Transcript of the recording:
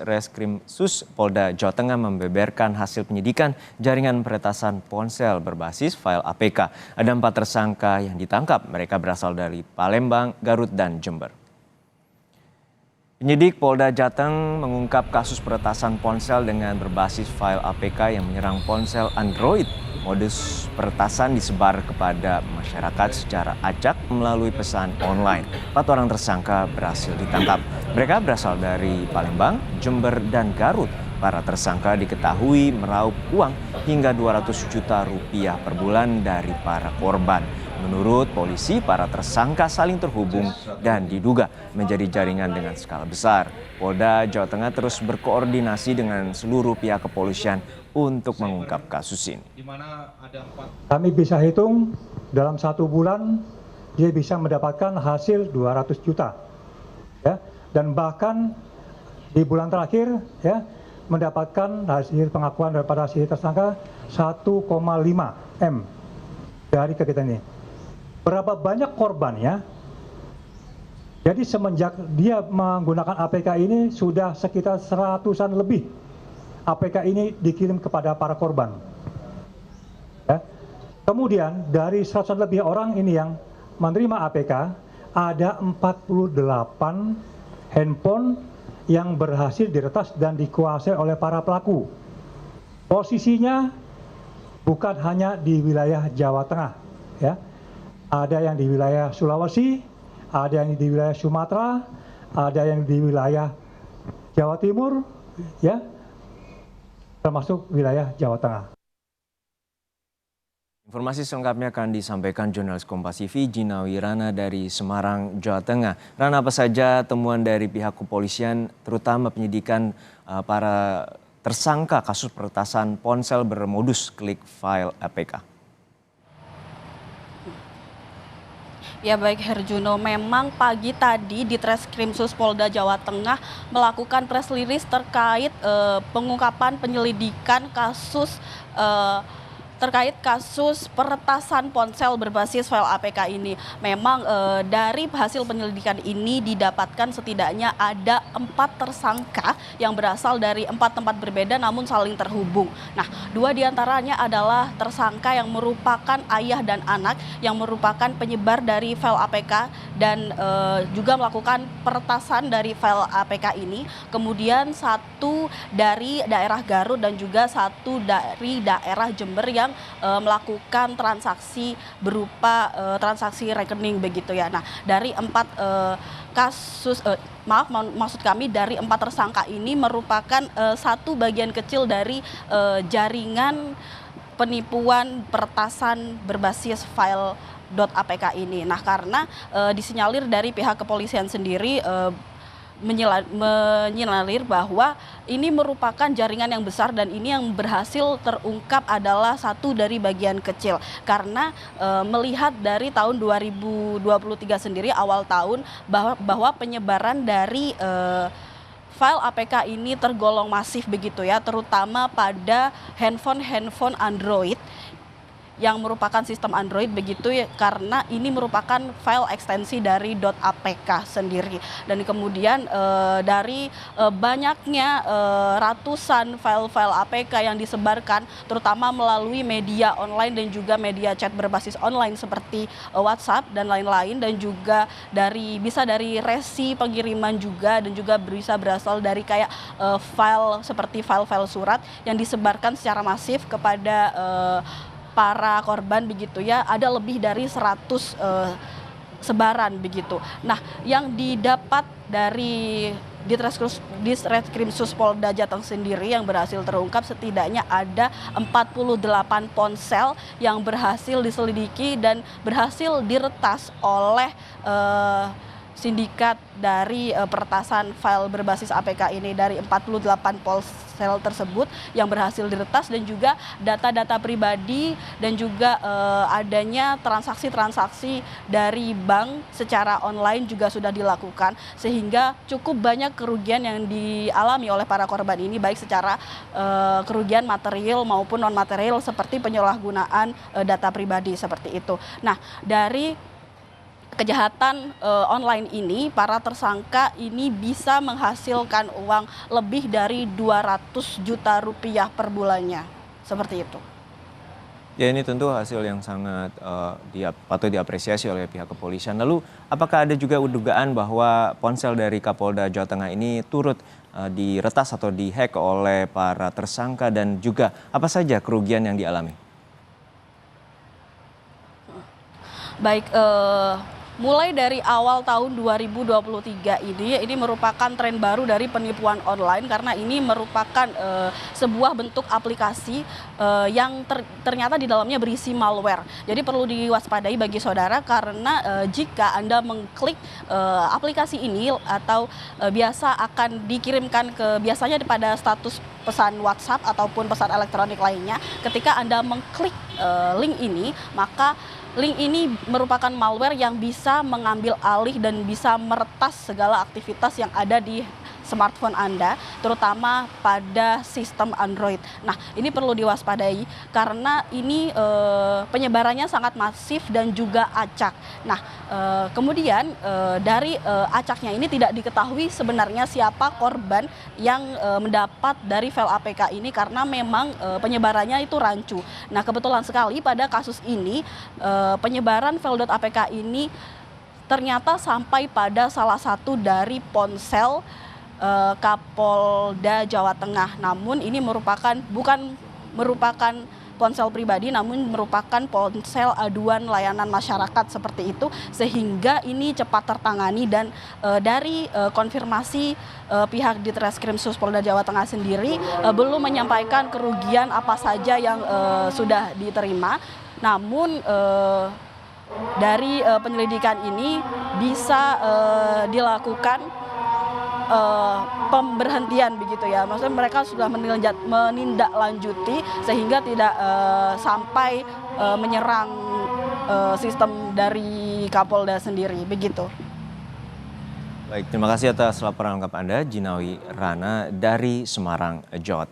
Reskrimsus Polda Jawa Tengah membeberkan hasil penyidikan jaringan peretasan ponsel berbasis file APK. Ada 4 tersangka yang ditangkap. Mereka berasal dari Palembang, Garut, dan Jember. Penyidik Polda Jateng mengungkap kasus peretasan ponsel dengan berbasis file APK yang menyerang ponsel Android. Modus peretasan disebar kepada masyarakat secara acak melalui pesan online. 4 orang tersangka berhasil ditangkap. Mereka berasal dari Palembang, Jember, dan Garut. Para tersangka diketahui meraup uang hingga 200 juta rupiah per bulan dari para korban. Menurut polisi, para tersangka saling terhubung dan diduga menjadi jaringan dengan skala besar. Polda Jawa Tengah terus berkoordinasi dengan seluruh pihak kepolisian untuk mengungkap kasus ini. Kami bisa hitung dalam 1 bulan dia bisa mendapatkan hasil 200 juta. Ya, dan bahkan di bulan terakhir ya mendapatkan hasil pengakuan daripada si tersangka 1,5 M dari kegiatan ini. Berapa banyak korbannya? Jadi semenjak dia menggunakan APK ini sudah sekitar 100-an lebih APK ini dikirim kepada para korban. Ya. Kemudian dari 100-an lebih orang ini yang menerima APK, ada 48 handphone yang berhasil diretas dan dikuasai oleh para pelaku. Posisinya bukan hanya di wilayah Jawa Tengah, ya. Ada yang di wilayah Sulawesi, ada yang di wilayah Sumatera, ada yang di wilayah Jawa Timur, ya, termasuk wilayah Jawa Tengah. Informasi selengkapnya akan disampaikan jurnalis Kompas TV Gina Wirana dari Semarang, Jawa Tengah. Rana, apa saja temuan dari pihak kepolisian, terutama penyidikan para tersangka kasus peretasan ponsel bermodus klik file APK? Ya baik Herjuno, memang pagi tadi di Treskrimsus Polda Jawa Tengah melakukan press release terkait pengungkapan penyelidikan kasus peretasan ponsel berbasis file APK ini. Memang dari hasil penyelidikan ini didapatkan setidaknya ada 4 tersangka yang berasal dari 4 tempat berbeda namun saling terhubung. Nah, 2 diantaranya adalah tersangka yang merupakan ayah dan anak yang merupakan penyebar dari file APK dan juga melakukan peretasan dari file APK ini. Kemudian 1 dari daerah Garut dan juga 1 dari daerah Jember yang melakukan transaksi berupa transaksi rekening begitu ya. Nah, dari 4 kasus maksud kami dari 4 tersangka ini merupakan satu bagian kecil dari jaringan penipuan peretasan berbasis file .apk ini. Nah, karena disinyalir dari pihak kepolisian sendiri menyinalir bahwa ini merupakan jaringan yang besar dan ini yang berhasil terungkap adalah satu dari bagian kecil. Karena melihat dari tahun 2023 sendiri awal tahun bahwa penyebaran dari file APK ini tergolong masif begitu ya, terutama pada handphone Android yang merupakan sistem Android begitu ya, karena ini merupakan file ekstensi dari .apk sendiri. Dan kemudian dari banyaknya ratusan file-file APK yang disebarkan terutama melalui media online dan juga media chat berbasis online seperti WhatsApp dan lain-lain, dan juga bisa dari resi pengiriman juga, dan juga bisa berasal dari kayak file seperti file-file surat yang disebarkan secara masif kepada para korban begitu ya. Ada lebih dari 100 sebaran begitu. Nah, yang didapat dari Ditreskrimsus Polda Jateng sendiri yang berhasil terungkap setidaknya ada 48 ponsel yang berhasil diselidiki dan berhasil diretas oleh sindikat dari peretasan file berbasis APK ini. Dari 48 ponsel tersebut yang berhasil diretas dan juga data-data pribadi dan juga adanya transaksi-transaksi dari bank secara online juga sudah dilakukan, sehingga cukup banyak kerugian yang dialami oleh para korban ini, baik secara kerugian material maupun non material seperti penyalahgunaan data pribadi seperti itu. Nah, dari kejahatan online ini, para tersangka ini bisa menghasilkan uang lebih dari 200 juta rupiah per bulannya. Seperti itu. Ya, ini tentu hasil yang sangat patut diapresiasi oleh pihak kepolisian. Lalu apakah ada juga dugaan bahwa ponsel dari Kapolda Jawa Tengah ini turut diretas atau dihack oleh para tersangka, dan juga apa saja kerugian yang dialami? Baik, mulai dari awal tahun 2023 ini merupakan tren baru dari penipuan online, karena ini merupakan sebuah bentuk aplikasi yang ternyata di dalamnya berisi malware. Jadi perlu diwaspadai bagi saudara, karena jika Anda mengklik aplikasi ini atau biasa akan dikirimkan biasanya pada status pesan WhatsApp ataupun pesan elektronik lainnya, ketika Anda mengklik link ini, maka link ini merupakan malware yang bisa mengambil alih dan bisa meretas segala aktivitas yang ada di smartphone Anda, terutama pada sistem Android. Nah, ini perlu diwaspadai karena ini penyebarannya sangat masif dan juga acak. Nah, kemudian dari acaknya ini tidak diketahui sebenarnya siapa korban yang mendapat dari file APK ini, karena memang penyebarannya itu rancu. Nah, kebetulan sekali pada kasus ini penyebaran file.apk ini ternyata sampai pada salah satu dari ponsel Kapolda Jawa Tengah. Namun ini bukan merupakan ponsel pribadi, namun merupakan ponsel aduan layanan masyarakat seperti itu, sehingga ini cepat tertangani. Dan dari konfirmasi pihak Ditreskrim Polda Jawa Tengah sendiri belum menyampaikan kerugian apa saja yang sudah diterima. Namun dari penyelidikan ini bisa dilakukan pemberhentian begitu ya. Maksudnya mereka sudah menindaklanjuti sehingga tidak sampai menyerang sistem dari Kapolda sendiri begitu. Baik, terima kasih atas laporan lengkap Anda, Jinawi Rana dari Semarang, Jawa Tengah.